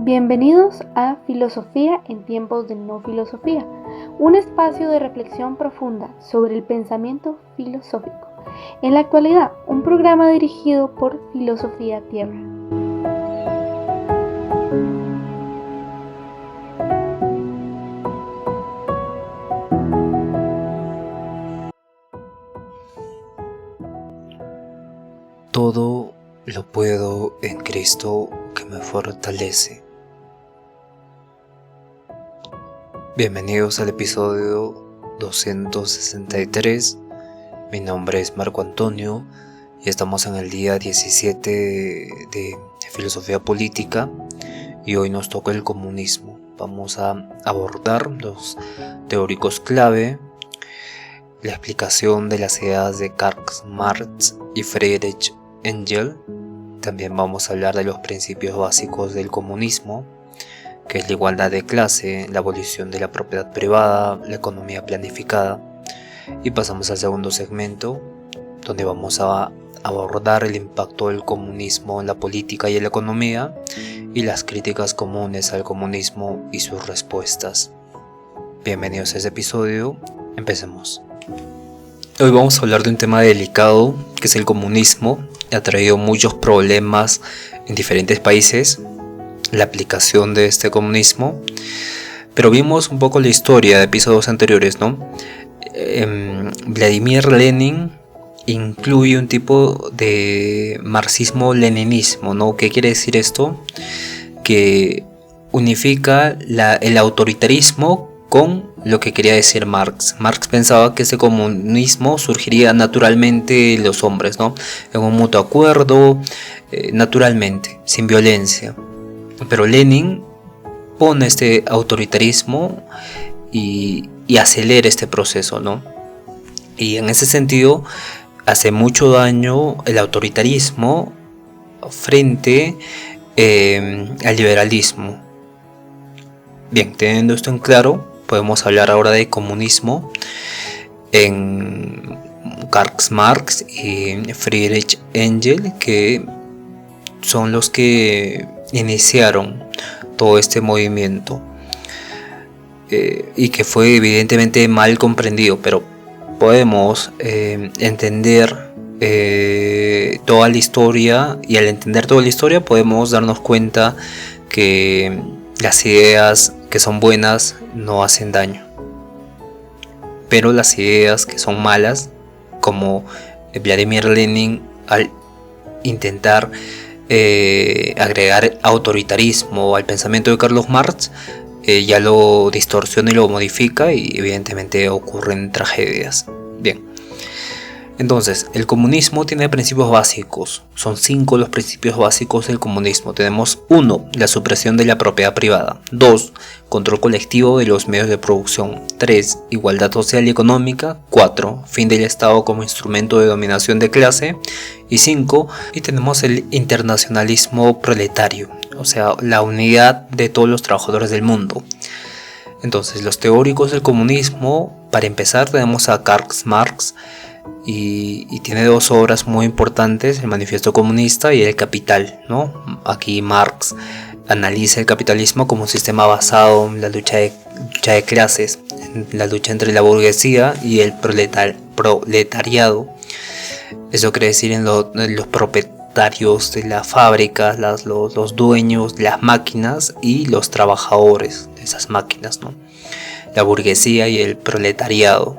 Bienvenidos a Filosofía en tiempos de no filosofía, un espacio de reflexión profunda sobre el pensamiento filosófico. En la actualidad, un programa dirigido por Filosofía Tierra. Todo lo puedo en Cristo que me fortalece. Bienvenidos al episodio 263. Mi nombre es Marco Antonio y estamos en el día 17 de Filosofía Política y hoy nos toca el comunismo. Vamos a abordar los teóricos clave, la explicación de las ideas de Karl Marx y Friedrich Engels. También vamos a hablar de los principios básicos del comunismo, que es la igualdad de clase, la abolición de la propiedad privada, la economía planificada. Y pasamos al segundo segmento, donde vamos a abordar el impacto del comunismo en la política y en la economía y las críticas comunes al comunismo y sus respuestas. Bienvenidos a este episodio, empecemos. Hoy vamos a hablar de un tema delicado, que es el comunismo. Ha traído muchos problemas en diferentes países, la aplicación de este comunismo. Pero vimos un poco la historia de episodios anteriores, ¿no? Vladimir Lenin incluye un tipo de marxismo-leninismo, ¿no? ¿Qué quiere decir esto? Que unifica el autoritarismo con lo que quería decir Marx. Marx pensaba que ese comunismo surgiría naturalmente en los hombres, ¿no? En un mutuo acuerdo, naturalmente, sin violencia. Pero Lenin pone este autoritarismo y acelera este proceso, ¿no? Y en ese sentido hace mucho daño el autoritarismo frente al liberalismo. Bien, teniendo esto en claro, podemos hablar ahora de comunismo en Karl Marx y Friedrich Engels, que son los que iniciaron todo este movimiento y que fue evidentemente mal comprendido, pero podemos entender toda la historia, y al entender toda la historia podemos darnos cuenta que las ideas que son buenas no hacen daño, pero las ideas que son malas, como Vladimir Lenin al intentar agregar autoritarismo al pensamiento de Karl Marx, ya lo distorsiona y lo modifica, y evidentemente ocurren tragedias. Bien. Entonces, el comunismo tiene principios básicos. Son 5 los principios básicos del comunismo. Tenemos 1. La supresión de la propiedad privada. 2. Control colectivo de los medios de producción. 3. Igualdad social y económica. 4. Fin del Estado como instrumento de dominación de clase. Y 5. Y tenemos el internacionalismo proletario, o sea, la unidad de todos los trabajadores del mundo. Entonces, los teóricos del comunismo, para empezar, tenemos a Karl Marx, y tiene 2 obras muy importantes: el Manifiesto Comunista y el Capital, ¿no? Aquí Marx analiza el capitalismo como un sistema basado en la lucha de clases, en la lucha entre la burguesía y el proletariado. Eso quiere decir en los propietarios de las fábricas, los dueños de las máquinas y los trabajadores de esas máquinas, ¿no? La burguesía y el proletariado.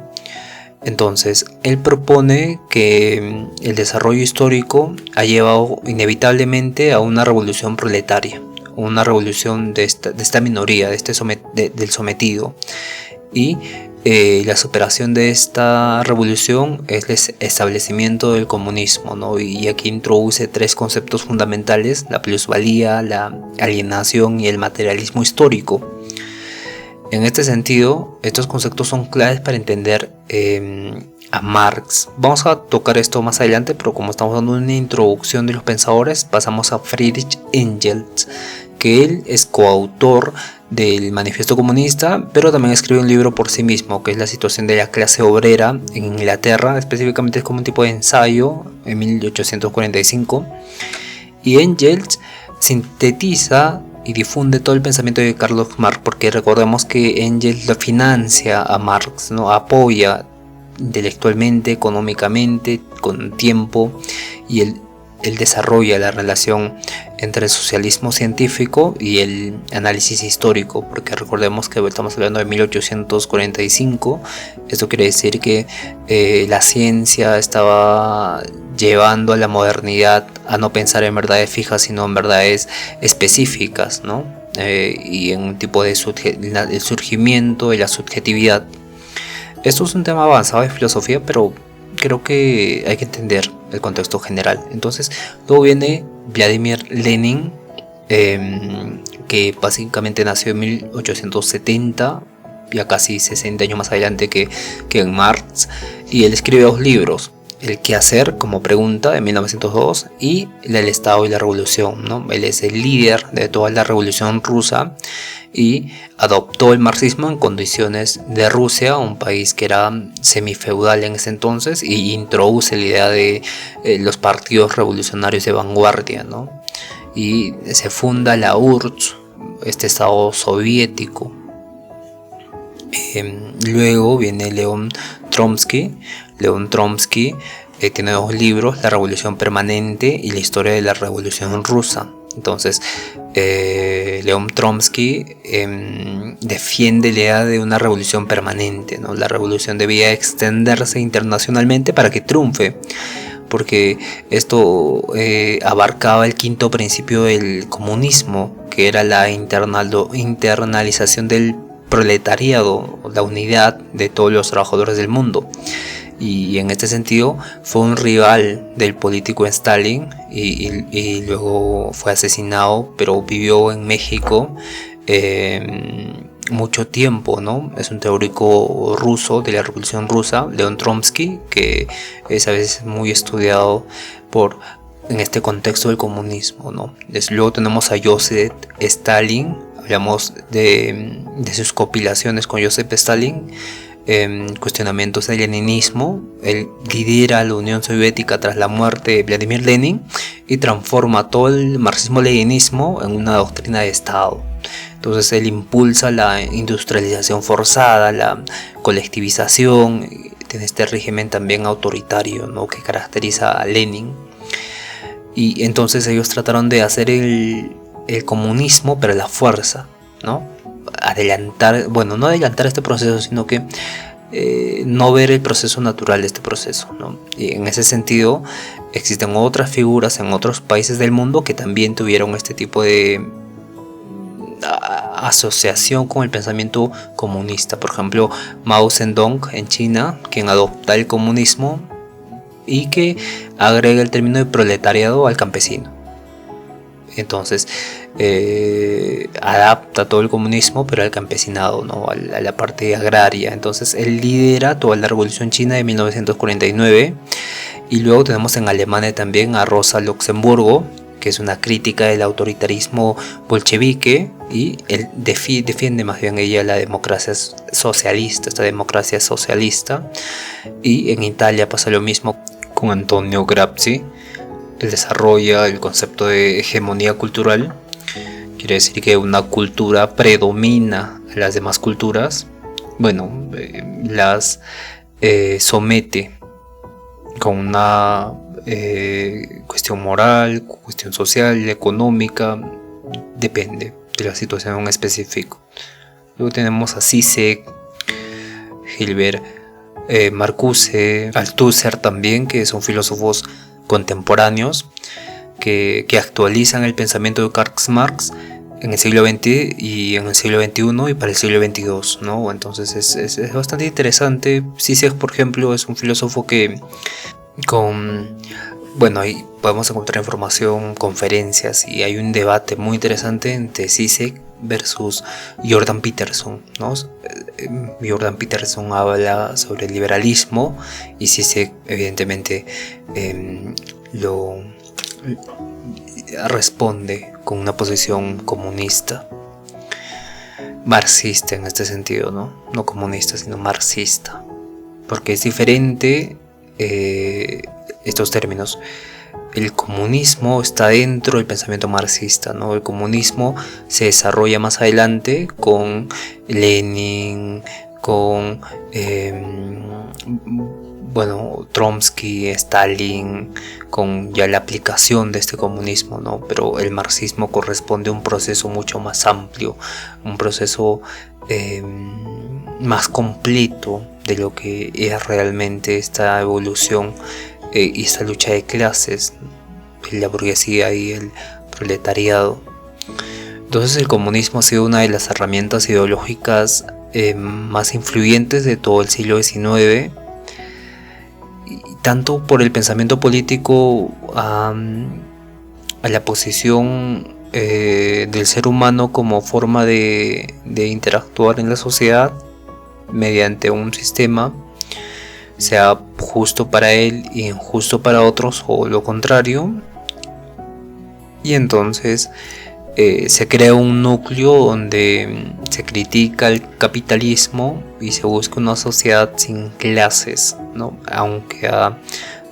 Entonces, él propone que el desarrollo histórico ha llevado inevitablemente a una revolución proletaria, una revolución de esta minoría, del sometido. Y la superación de esta revolución es el establecimiento del comunismo, ¿no? Y aquí introduce 3 conceptos fundamentales: la plusvalía, la alienación y el materialismo histórico. En este sentido, estos conceptos son claves para entender a Marx. Vamos a tocar esto más adelante, pero como estamos dando una introducción de los pensadores, pasamos a Friedrich Engels, que él es coautor del Manifiesto Comunista, pero también escribe un libro por sí mismo, que es La situación de la clase obrera en Inglaterra. Específicamente es como un tipo de ensayo en 1845. Y Engels sintetiza y difunde todo el pensamiento de Carlos Marx, porque recordemos que Engels lo financia a Marx, ¿no? Apoya intelectualmente, económicamente, con tiempo, y él desarrolla la relación entre el socialismo científico y el análisis histórico, porque recordemos que estamos hablando de 1845. Esto quiere decir que la ciencia estaba llevando a la modernidad a no pensar en verdades fijas, sino en verdades específicas, ¿no? Y en un tipo de el surgimiento de la subjetividad. Esto es un tema avanzado de filosofía, pero creo que hay que entender el contexto general. Entonces, luego viene Vladimir Lenin, que básicamente nació en 1870, ya casi 60 años más adelante que en Marx, y él escribe 2 libros: El quehacer como pregunta, de 1902, y El Estado y la Revolución, ¿no? Él es el líder de toda la revolución rusa y adoptó el marxismo en condiciones de Rusia, un país que era semifeudal en ese entonces, y introduce la idea de los partidos revolucionarios de vanguardia, ¿no? Y se funda la URSS, este estado soviético. Luego viene León Trotsky. Tiene 2 libros: La Revolución Permanente y La Historia de la Revolución Rusa. Entonces, León Trotsky defiende la idea de una revolución permanente, ¿no? La revolución debía extenderse internacionalmente para que triunfe, porque esto abarcaba el 5.º principio del comunismo, que era la internalización del proletariado, la unidad de todos los trabajadores del mundo. Y en este sentido fue un rival del político Stalin, y luego fue asesinado, pero vivió en México mucho tiempo, ¿no? Es un teórico ruso de la Revolución Rusa, León Trotsky, que es a veces muy estudiado en este contexto del comunismo, ¿no? Luego tenemos a Joseph Stalin. Hablamos de sus compilaciones con Joseph Stalin, cuestionamientos del leninismo. Él lidera la Unión Soviética tras la muerte de Vladimir Lenin y transforma todo el marxismo-leninismo en una doctrina de Estado. Entonces él impulsa la industrialización forzada, la colectivización, tiene este régimen también autoritario, ¿no?, que caracteriza a Lenin. Y entonces ellos trataron de hacer el comunismo, pero a la fuerza, ¿no? No adelantar este proceso, sino que no ver el proceso natural de este proceso, ¿no? Y en ese sentido existen otras figuras en otros países del mundo que también tuvieron este tipo de asociación con el pensamiento comunista. Por ejemplo, Mao Zedong en China, quien adopta el comunismo y que agrega el término de proletariado al campesino. Entonces adapta todo el comunismo, pero al campesinado, ¿no?, a la parte agraria. Entonces él lidera toda la Revolución China de 1949. Y luego tenemos en Alemania también a Rosa Luxemburgo, que es una crítica del autoritarismo bolchevique, y él defiende más bien ella la democracia socialista, esta democracia socialista. Y en Italia pasa lo mismo con Antonio Gramsci. Él desarrolla el concepto de hegemonía cultural. Quiere decir que una cultura predomina a las demás culturas. Las somete con una cuestión moral, cuestión social, económica, depende de la situación en específico. Luego tenemos a Zizek, Gilbert Marcuse, Althusser también, que son filósofos contemporáneos que actualizan el pensamiento de Karl Marx en el siglo XX y en el siglo XXI y para el siglo XXII, ¿no? Entonces es bastante interesante. Zizek, por ejemplo, es un filósofo que ahí podemos encontrar información, conferencias, y hay un debate muy interesante entre Zizek versus Jordan Peterson, ¿no? Jordan Peterson habla sobre el liberalismo y Zizek evidentemente lo responde con una posición comunista, marxista en este sentido, no comunista sino marxista, porque es diferente estos términos. el comunismo está dentro del pensamiento marxista, ¿no? El comunismo se desarrolla más adelante con Lenin, con Trotsky, Stalin, con ya la aplicación de este comunismo, ¿no? Pero el marxismo corresponde a un proceso mucho más amplio, un proceso más completo de lo que es realmente esta evolución y esta lucha de clases, la burguesía y el proletariado. Entonces el comunismo ha sido una de las herramientas ideológicas más influyentes de todo el siglo XIX, y tanto por el pensamiento político a la posición del ser humano como forma de interactuar en la sociedad mediante un sistema, sea justo para él y injusto para otros, o lo contrario. Y entonces se crea un núcleo donde se critica el capitalismo y se busca una sociedad sin clases, ¿no? Aunque ha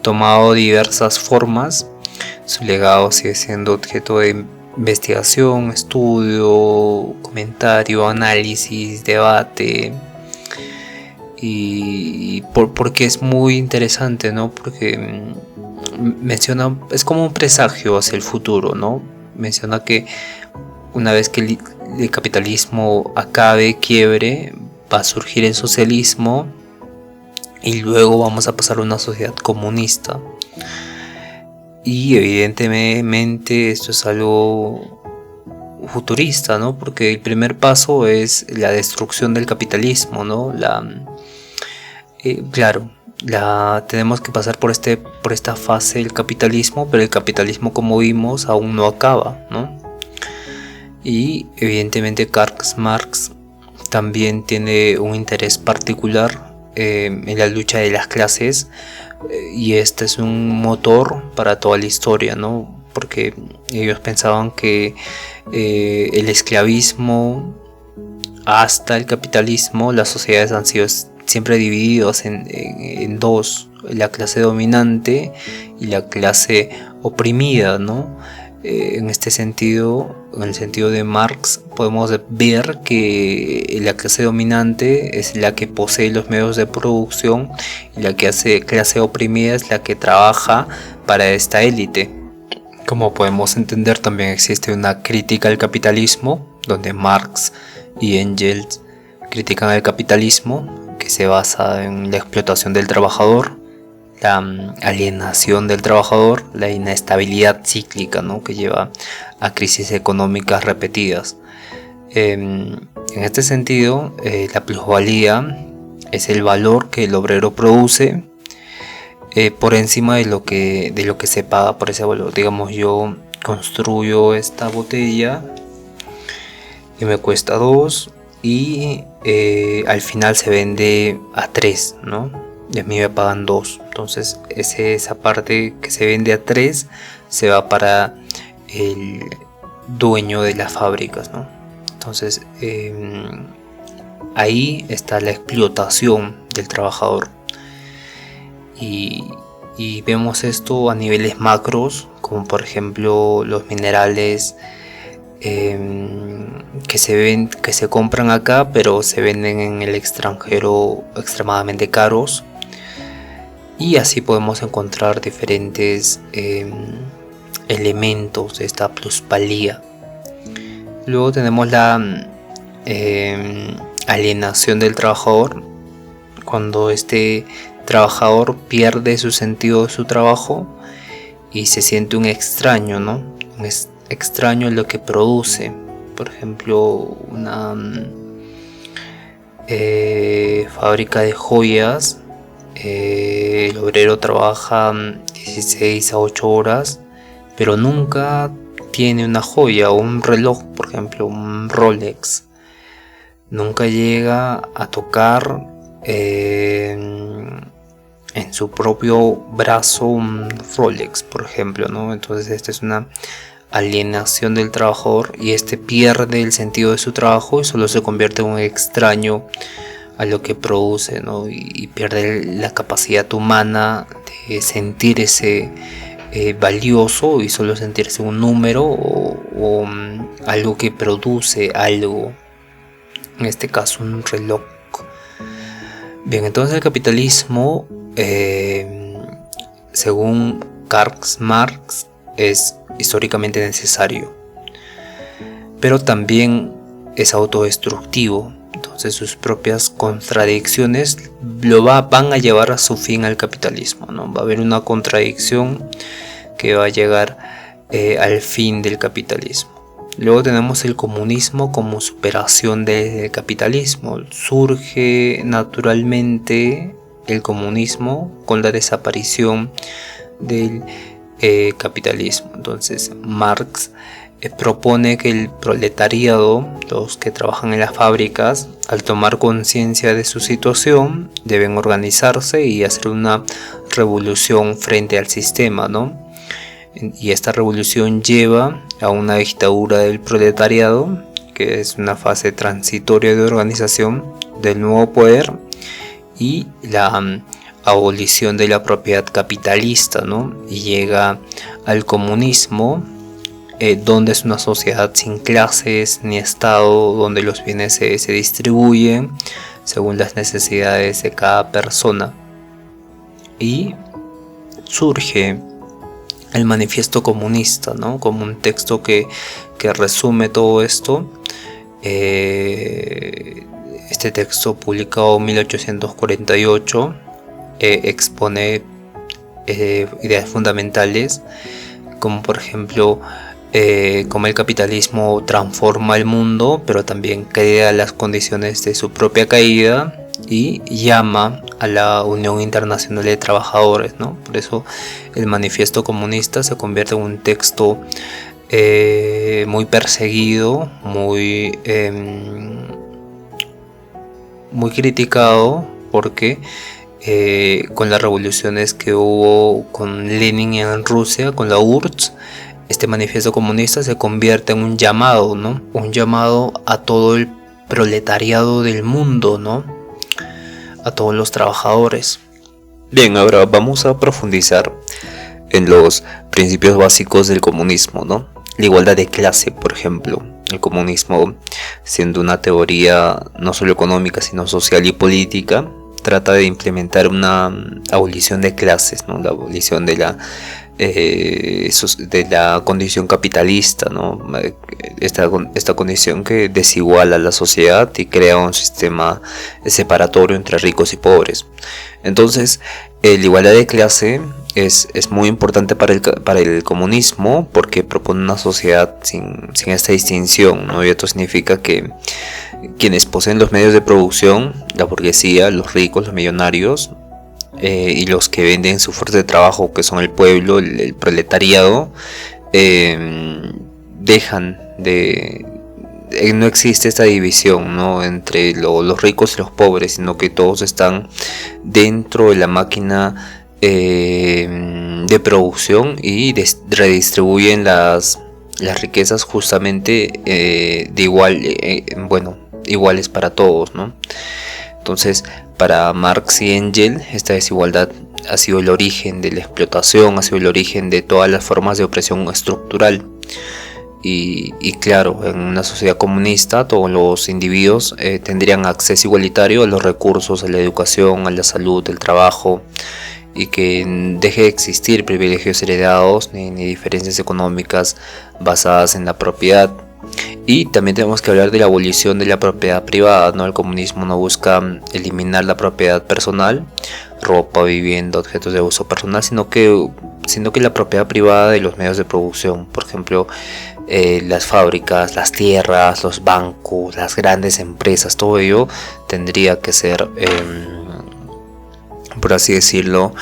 tomado diversas formas, su legado sigue siendo objeto de investigación, estudio, comentario, análisis, debate. Y porque es muy interesante, ¿no? Porque menciona, es como un presagio hacia el futuro, ¿no? Menciona que una vez que el capitalismo acabe, quiebre, va a surgir el socialismo y luego vamos a pasar a una sociedad comunista. Y evidentemente esto es algo futurista, ¿no? Porque el primer paso es la destrucción del capitalismo, ¿no? Tenemos que pasar por esta fase del capitalismo, pero el capitalismo, como vimos, aún no acaba, ¿no? Y evidentemente Karl Marx también tiene un interés particular en la lucha de las clases, y este es un motor para toda la historia, ¿no? Porque ellos pensaban que el esclavismo hasta el capitalismo, las sociedades han sido siempre divididos en dos, la clase dominante y la clase oprimida, ¿no? En este sentido, en el sentido de Marx, podemos ver que la clase dominante es la que posee los medios de producción y la clase oprimida es la que trabaja para esta élite. Como podemos entender, también existe una crítica al capitalismo, donde Marx y Engels critican el capitalismo, que se basa en la explotación del trabajador, la alienación del trabajador, la inestabilidad cíclica, ¿no? Que lleva a crisis económicas repetidas. En este sentido, la plusvalía es el valor que el obrero produce por encima de lo que se paga por ese valor. Digamos, yo construyo esta botella y me cuesta 2 y al final se vende a 3, ¿no? Y a mí me pagan 2. Entonces esa parte que se vende a 3 se va para el dueño de las fábricas, ¿no? Entonces ahí está la explotación del trabajador. Y vemos esto a niveles macros, como por ejemplo los minerales que se compran acá, pero se venden en el extranjero extremadamente caros. Y así podemos encontrar diferentes elementos de esta plusvalía. Luego tenemos la alienación del trabajador, cuando este trabajador pierde su sentido de su trabajo y se siente un extraño, ¿no? Un extraño en lo que produce. Por ejemplo, una fábrica de joyas, el obrero trabaja 16 a 8 horas, pero nunca tiene una joya o un reloj, por ejemplo, un Rolex. Nunca llega a tocar en su propio brazo un Rolex, por ejemplo, ¿no? Entonces esta es una alienación del trabajador, y este pierde el sentido de su trabajo y solo se convierte en un extraño a lo que produce, ¿no? Y pierde la capacidad humana de sentir ese valioso y solo sentirse un número o algo que produce algo, en este caso un reloj. Bien, entonces el capitalismo, según Karl Marx, es históricamente necesario, pero también es autodestructivo. Entonces sus propias contradicciones van a llevar a su fin al capitalismo, ¿no? Va a haber una contradicción que va a llegar al fin del capitalismo. Luego tenemos el comunismo como superación del capitalismo. Surge naturalmente el comunismo con la desaparición del capitalismo. Entonces Marx propone que el proletariado, los que trabajan en las fábricas, al tomar conciencia de su situación, deben organizarse y hacer una revolución frente al sistema, ¿no? Y esta revolución lleva a una dictadura del proletariado, que es una fase transitoria de organización del nuevo poder, y la abolición de la propiedad capitalista, ¿no? Y llega al comunismo, donde es una sociedad sin clases ni estado, donde los bienes se distribuyen según las necesidades de cada persona. Y surge el manifiesto comunista, ¿no? Como un texto que resume todo esto. Este texto, publicado en 1848, expone ideas fundamentales, como por ejemplo cómo el capitalismo transforma el mundo, pero también crea las condiciones de su propia caída, y llama a la Unión Internacional de Trabajadores, ¿no? Por eso el manifiesto comunista se convierte en un texto muy perseguido, muy criticado, porque con las revoluciones que hubo con Lenin en Rusia, con la URSS, este manifiesto comunista se convierte en un llamado, ¿no? Un llamado a todo el proletariado del mundo, ¿no? A todos los trabajadores. Bien, ahora vamos a profundizar en los principios básicos del comunismo, ¿no? La igualdad de clase, por ejemplo. El comunismo, siendo una teoría no solo económica, sino social y política, trata de implementar una abolición de clases, ¿no? La abolición de la condición capitalista, ¿no? Esta condición que desiguala la sociedad y crea un sistema separatorio entre ricos y pobres. Entonces, la igualdad de clase es muy importante para el comunismo, porque propone una sociedad sin esta distinción, ¿no? Y esto significa que quienes poseen los medios de producción, la burguesía, los ricos, los millonarios, y los que venden su fuerza de trabajo, que son el pueblo, el proletariado, dejan de... no existe esta división, ¿no? Entre los ricos y los pobres, sino que todos están dentro de la máquina de producción y redistribuyen las riquezas justamente iguales para todos, ¿no? Entonces, para Marx y Engels, esta desigualdad ha sido el origen de la explotación, ha sido el origen de todas las formas de opresión estructural. Y claro, en una sociedad comunista todos los individuos tendrían acceso igualitario a los recursos, a la educación, a la salud, al trabajo, y que deje de existir privilegios heredados ni diferencias económicas basadas en la propiedad. Y también tenemos que hablar de la abolición de la propiedad privada, ¿no? El comunismo no busca eliminar la propiedad personal, ropa, vivienda, objetos de uso personal, sino que la propiedad privada de los medios de producción, por ejemplo, las fábricas, las tierras, los bancos, las grandes empresas, todo ello tendría que ser, por así decirlo,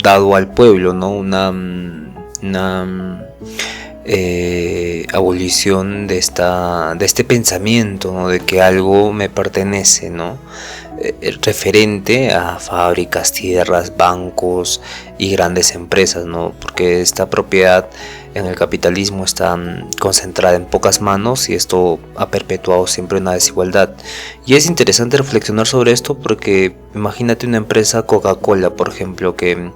dado al pueblo, ¿no? Una abolición de este pensamiento, ¿no? De que algo me pertenece, ¿no? referente a fábricas, tierras, bancos y grandes empresas, ¿no? Porque esta propiedad en el capitalismo está concentrada en pocas manos y esto ha perpetuado siempre una desigualdad. Y es interesante reflexionar sobre esto porque imagínate una empresa Coca-Cola, por ejemplo, que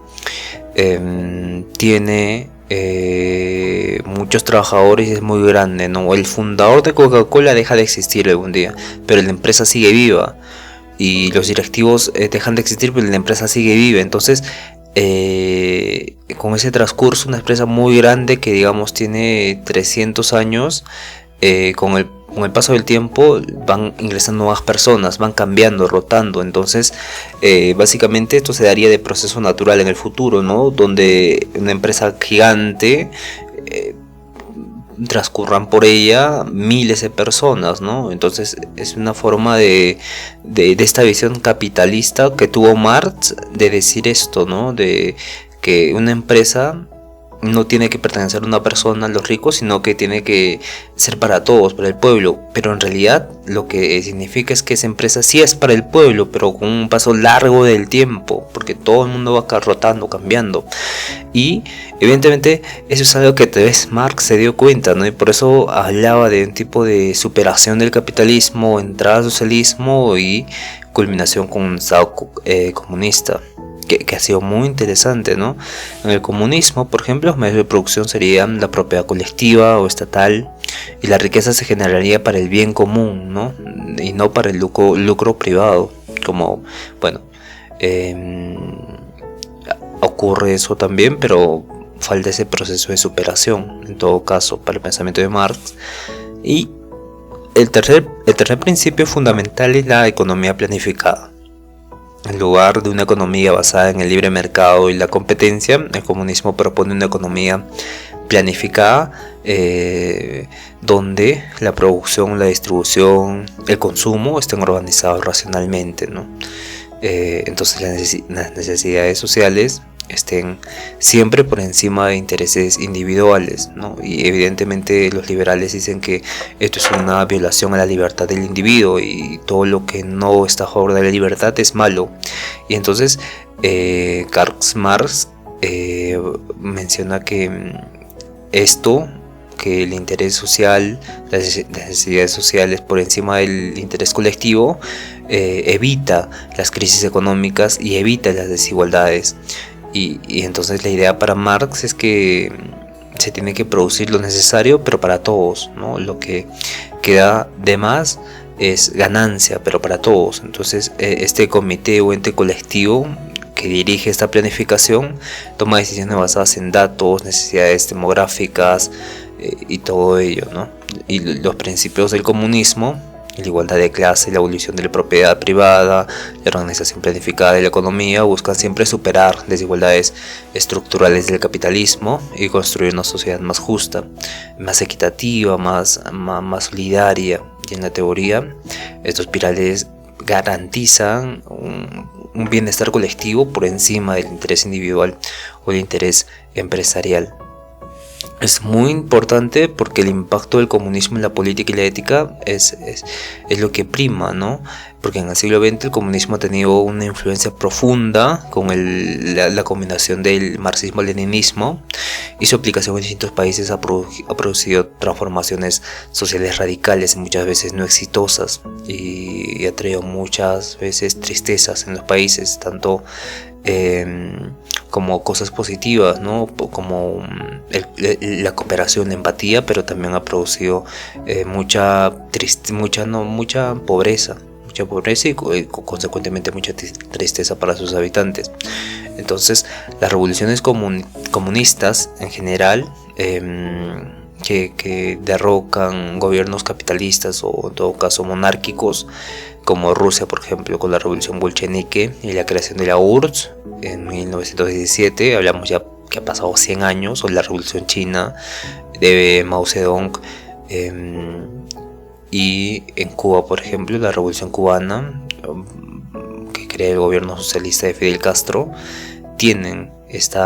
tiene muchos trabajadores y es muy grande, ¿no? El fundador de Coca-Cola deja de existir algún día, pero la empresa sigue viva. Y los directivos dejan de existir, pero la empresa sigue viva. Entonces, con ese transcurso, una empresa muy grande que digamos tiene 300 años, con el paso del tiempo van ingresando nuevas personas, van cambiando, rotando. Entonces, básicamente esto se daría de proceso natural en el futuro, ¿no? Donde una empresa gigante transcurran por ella miles de personas, ¿no? Entonces es una forma de esta visión capitalista que tuvo Marx de decir esto, ¿no? De que una empresa no tiene que pertenecer a una persona, a los ricos, sino que tiene que ser para todos, para el pueblo. Pero en realidad lo que significa es que esa empresa sí es para el pueblo, pero con un paso largo del tiempo, porque todo el mundo va rotando, cambiando. Y evidentemente eso es algo que tal vez Marx se dio cuenta, ¿no? Y por eso hablaba de un tipo de superación del capitalismo, entrada al socialismo y culminación con un estado comunista. Que ha sido muy interesante, ¿no? En el comunismo, por ejemplo, los medios de producción serían la propiedad colectiva o estatal y la riqueza se generaría para el bien común, ¿no? Y no para el lucro privado, como, bueno, ocurre eso también, pero falta ese proceso de superación, en todo caso, para el pensamiento de Marx. Y el tercer principio fundamental es la economía planificada. En lugar de una economía basada en el libre mercado y la competencia, el comunismo propone una economía planificada donde la producción, la distribución, el consumo estén organizados racionalmente, ¿no? Entonces las necesidades sociales estén siempre por encima de intereses individuales, ¿no? Y evidentemente los liberales dicen que esto es una violación a la libertad del individuo y todo lo que no está a favor de la libertad es malo. Y entonces Karl Marx menciona que esto, que el interés social, las necesidades sociales por encima del interés colectivo, evita las crisis económicas y evita las desigualdades. Y entonces la idea para Marx es que se tiene que producir lo necesario, pero para todos, ¿no? Lo que queda de más es ganancia, pero para todos. Entonces este comité o ente colectivo que dirige esta planificación toma decisiones basadas en datos, necesidades demográficas y todo ello, ¿no? Y los principios del comunismo, la igualdad de clase, la abolición de la propiedad privada, la organización planificada de la economía, buscan siempre superar desigualdades estructurales del capitalismo y construir una sociedad más justa, más equitativa, más solidaria. Y en la teoría, estos pilares garantizan un bienestar colectivo por encima del interés individual o el interés empresarial. Es muy importante porque el impacto del comunismo en la política y la ética es lo que prima, ¿no? Porque en el siglo XX el comunismo ha tenido una influencia profunda con la combinación del marxismo-leninismo y su aplicación en distintos países ha producido transformaciones sociales radicales, muchas veces no exitosas, y ha traído muchas veces tristezas en los países, tanto como cosas positivas, ¿no? Como la cooperación, la empatía, pero también ha producido mucha pobreza y consecuentemente mucha tristeza para sus habitantes. Entonces las revoluciones comunistas en general, que derrocan gobiernos capitalistas o en todo caso monárquicos, como Rusia, por ejemplo, con la revolución bolchevique y la creación de la URSS en 1917, hablamos ya que ha pasado 100 años, o la revolución china de Mao Zedong, y en Cuba, por ejemplo, la revolución cubana, que crea el gobierno socialista de Fidel Castro, tienen este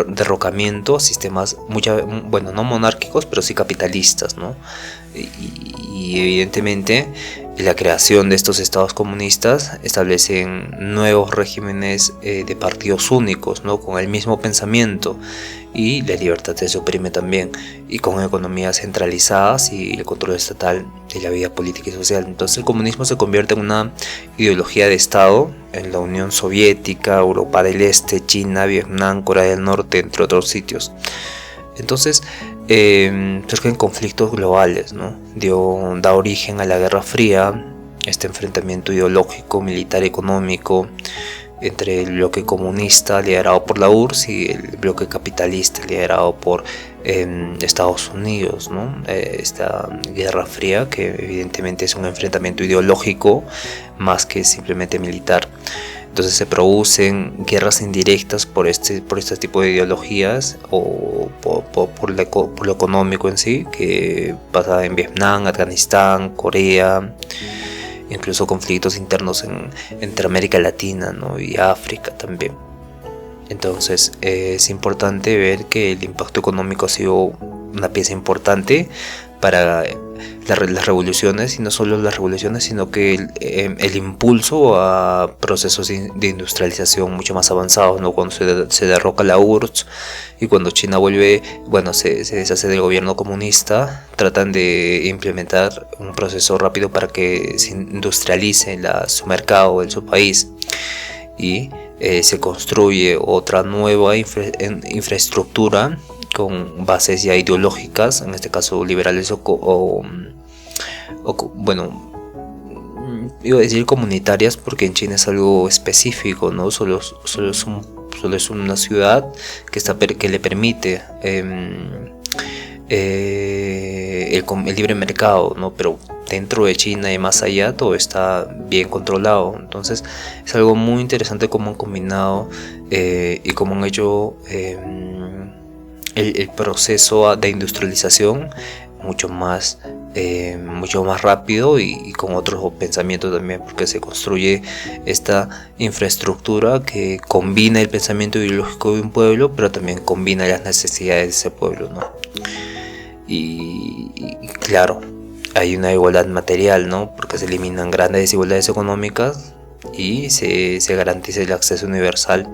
derrocamiento a sistemas no monárquicos, pero sí capitalistas, ¿no? Y evidentemente y la creación de estos estados comunistas establecen nuevos regímenes de partidos únicos, ¿no? Con el mismo pensamiento, y la libertad se suprime también, y con economías centralizadas y el control estatal de la vida política y social. Entonces el comunismo se convierte en una ideología de Estado en la Unión Soviética, Europa del Este, China, Vietnam, Corea del Norte, entre otros sitios. Entonces surgen conflictos globales, ¿no? Da origen a la Guerra Fría, este enfrentamiento ideológico, militar, económico entre el bloque comunista liderado por la URSS y el bloque capitalista liderado por Estados Unidos, ¿no? Esta Guerra Fría, que evidentemente es un enfrentamiento ideológico más que simplemente militar. Entonces se producen guerras indirectas por este tipo de ideologías o por lo económico en sí, que pasa en Vietnam, Afganistán, Corea, incluso conflictos internos entre América Latina, ¿no? Y África también. Entonces es importante ver que el impacto económico ha sido una pieza importante para las revoluciones, y no solo las revoluciones, sino que el impulso a procesos de industrialización mucho más avanzados, ¿no? Cuando se derroca la URSS y cuando China vuelve, se deshace del gobierno comunista, tratan de implementar un proceso rápido para que se industrialice su mercado en su país, y se construye otra nueva infraestructura con bases ya ideológicas, en este caso liberales iba a decir comunitarias, porque en China es algo específico, ¿no? Solo es una ciudad que le permite el libre mercado, ¿no? Pero dentro de China y más allá todo está bien controlado. Entonces es algo muy interesante cómo han combinado y cómo han hecho el proceso de industrialización mucho más rápido y con otros pensamientos también, porque se construye esta infraestructura que combina el pensamiento ideológico de un pueblo, pero también combina las necesidades de ese pueblo, ¿no? Y claro, hay una igualdad material, ¿no? Porque se eliminan grandes desigualdades económicas y se garantiza el acceso universal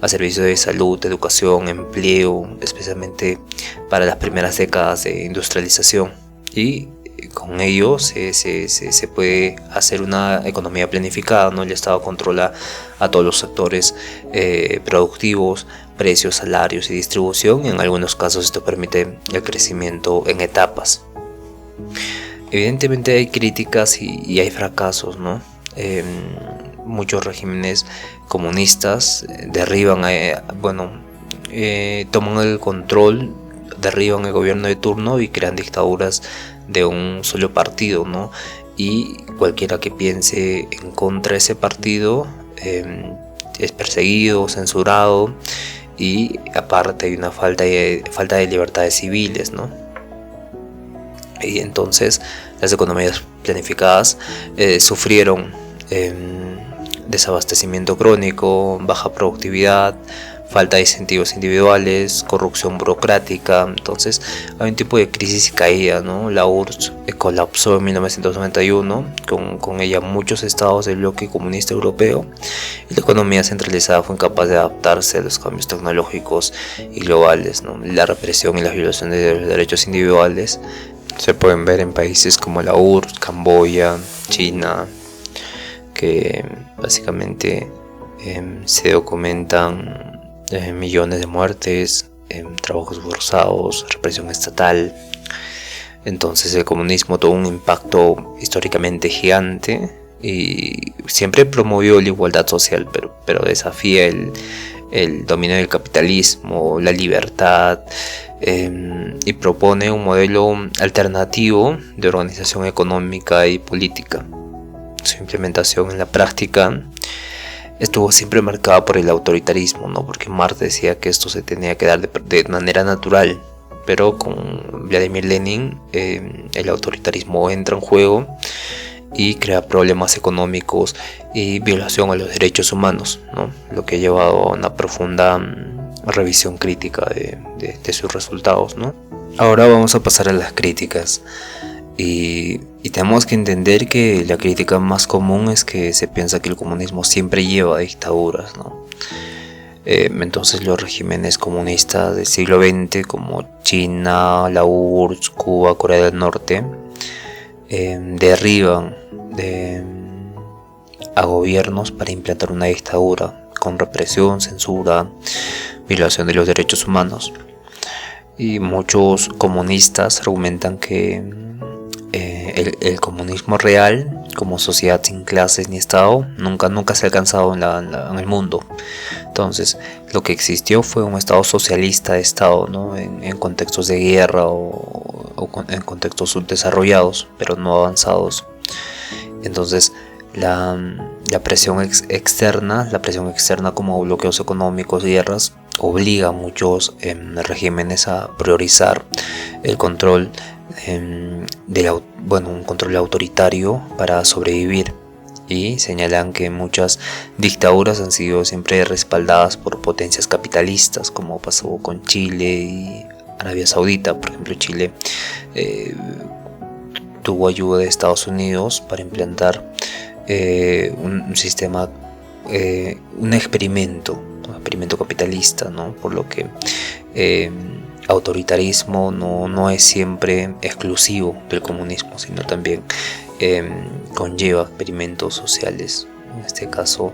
a servicios de salud, educación, empleo, especialmente para las primeras décadas de industrialización. Y con ello se puede hacer una economía planificada, ¿no? El Estado controla a todos los sectores productivos, precios, salarios y distribución, y en algunos casos esto permite el crecimiento en etapas. Evidentemente hay críticas y hay fracasos, ¿no? Muchos regímenes comunistas toman el control, derriban el gobierno de turno y crean dictaduras de un solo partido, ¿no? Y cualquiera que piense en contra de ese partido es perseguido, censurado, y aparte hay una falta de libertades civiles, ¿no? Y entonces las economías planificadas sufrieron desabastecimiento crónico, baja productividad, falta de incentivos individuales, corrupción burocrática. Entonces hay un tipo de crisis y caída, ¿no? La URSS colapsó en 1991, con ella muchos estados del bloque comunista europeo, y la economía centralizada fue incapaz de adaptarse a los cambios tecnológicos y globales, ¿no? La represión y las violaciones de los derechos individuales se pueden ver en países como la URSS, Camboya, China, que básicamente se documentan millones de muertes, trabajos forzados, represión estatal. Entonces el comunismo tuvo un impacto históricamente gigante y siempre promovió la igualdad social, pero desafía el dominio del capitalismo, la libertad, y propone un modelo alternativo de organización económica y política. Su implementación en la práctica estuvo siempre marcada por el autoritarismo, ¿no? Porque Marx decía que esto se tenía que dar de manera natural, pero con Vladimir Lenin el autoritarismo entra en juego y crea problemas económicos y violación a los derechos humanos, ¿no? Lo que ha llevado a una profunda revisión crítica de sus resultados, ¿no? Ahora vamos a pasar a las críticas. Y tenemos que entender que la crítica más común es que se piensa que el comunismo siempre lleva a dictaduras, ¿no? Entonces los regímenes comunistas del siglo XX como China, la URSS, Cuba, Corea del Norte derriban a gobiernos para implantar una dictadura con represión, censura, violación de los derechos humanos. Y muchos comunistas argumentan que el comunismo real, como sociedad sin clases ni Estado, nunca se ha alcanzado en el mundo. Entonces, lo que existió fue un Estado socialista de Estado, ¿no? En contextos de guerra o en contextos subdesarrollados, pero no avanzados. Entonces, la presión externa como bloqueos económicos, guerras, obliga a muchos regímenes a priorizar el control un control autoritario para sobrevivir, y señalan que muchas dictaduras han sido siempre respaldadas por potencias capitalistas, como pasó con Chile y Arabia Saudita. Por ejemplo, Chile tuvo ayuda de Estados Unidos para implantar un sistema, un experimento capitalista, ¿no? Por lo que autoritarismo no es siempre exclusivo del comunismo, sino también conlleva experimentos sociales, en este caso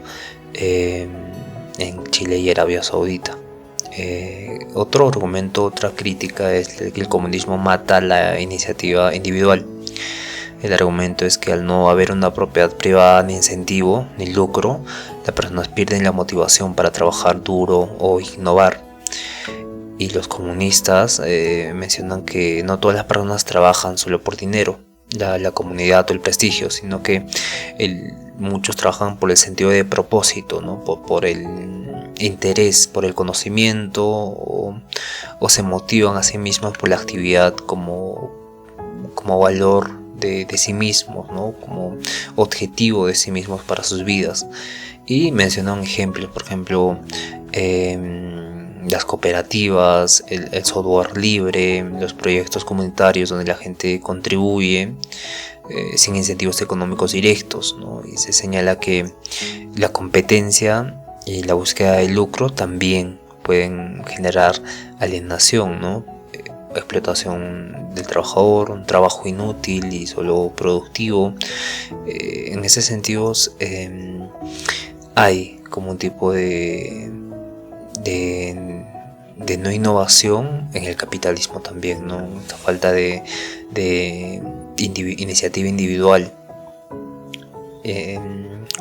en Chile y Arabia Saudita. Otro argumento, otra crítica es que el comunismo mata la iniciativa individual. El argumento es que al no haber una propiedad privada, ni incentivo, ni lucro, las personas pierden la motivación para trabajar duro o innovar. Y los comunistas mencionan que no todas las personas trabajan solo por dinero, la comunidad o el prestigio, sino que muchos trabajan por el sentido de propósito, ¿no? Por el interés, por el conocimiento, o se motivan a sí mismos por la actividad como valor de sí mismos, ¿no? Como objetivo de sí mismos para sus vidas. Y mencionan ejemplos, por ejemplo, las cooperativas, el software libre, los proyectos comunitarios donde la gente contribuye sin incentivos económicos directos, ¿no? Y se señala que la competencia y la búsqueda de lucro también pueden generar alienación, ¿no? Explotación del trabajador, un trabajo inútil y solo productivo. En ese sentido hay como un tipo de no innovación en el capitalismo también, ¿no? Esta falta de iniciativa individual.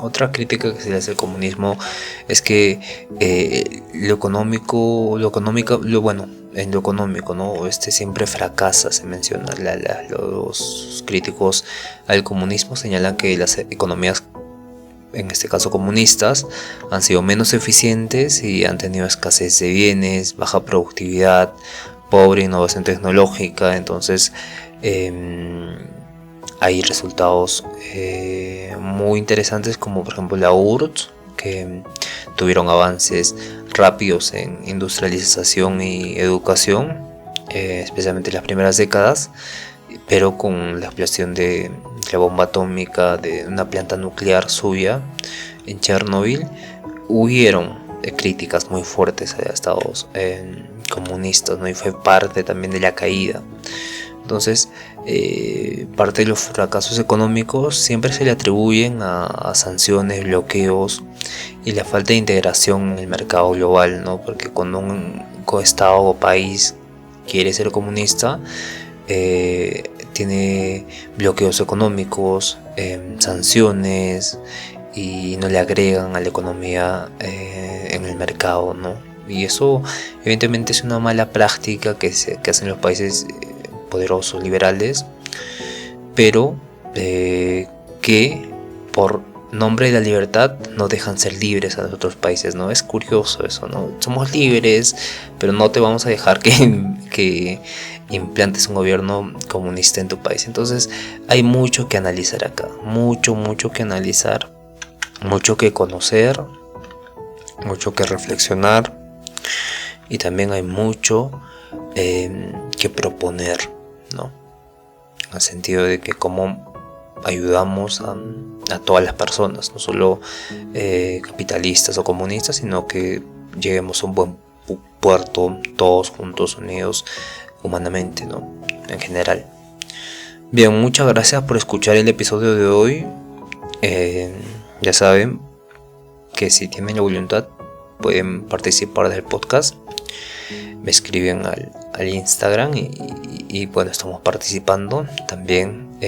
Otra crítica que se le hace al comunismo es que en lo económico, ¿no? Siempre fracasa, se menciona. Los críticos al comunismo señalan que las economías, en este caso comunistas, han sido menos eficientes y han tenido escasez de bienes, baja productividad, pobre innovación tecnológica. Entonces hay resultados muy interesantes, como por ejemplo la URSS, que tuvieron avances rápidos en industrialización y educación, especialmente en las primeras décadas, pero con la explosión de la bomba atómica de una planta nuclear suya en Chernobyl, hubieron críticas muy fuertes a estados comunistas, ¿no? Y fue parte también de la caída. Entonces, parte de los fracasos económicos siempre se le atribuyen a sanciones, bloqueos y la falta de integración en el mercado global, ¿no? Porque cuando un estado o país quiere ser comunista, tiene bloqueos económicos, sanciones, y no le agregan a la economía en el mercado, ¿no? Y eso evidentemente es una mala práctica que hacen los países poderosos, liberales, pero que por nombre de la libertad no dejan ser libres a los otros países, ¿no? Es curioso eso, ¿no? Somos libres, pero no te vamos a dejar que implantes un gobierno comunista en tu país. Entonces hay mucho que analizar acá, mucho que analizar, mucho que conocer, mucho que reflexionar, y también hay mucho que proponer, ¿no? en el sentido de que cómo ayudamos a todas las personas, no solo capitalistas o comunistas, sino que lleguemos a un buen puerto, todos juntos, unidos humanamente, ¿no? En general. Bien, muchas gracias por escuchar el episodio de hoy. Ya saben que si tienen la voluntad pueden participar del podcast. Me escriben al Instagram y bueno, estamos participando. También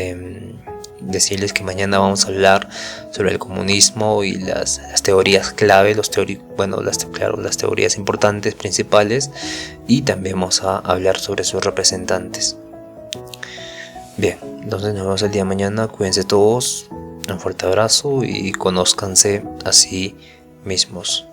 decirles que mañana vamos a hablar sobre el comunismo y las teorías clave, las teorías importantes, principales, y también vamos a hablar sobre sus representantes. Bien, entonces nos vemos el día de mañana. Cuídense todos, un fuerte abrazo y conózcanse a sí mismos.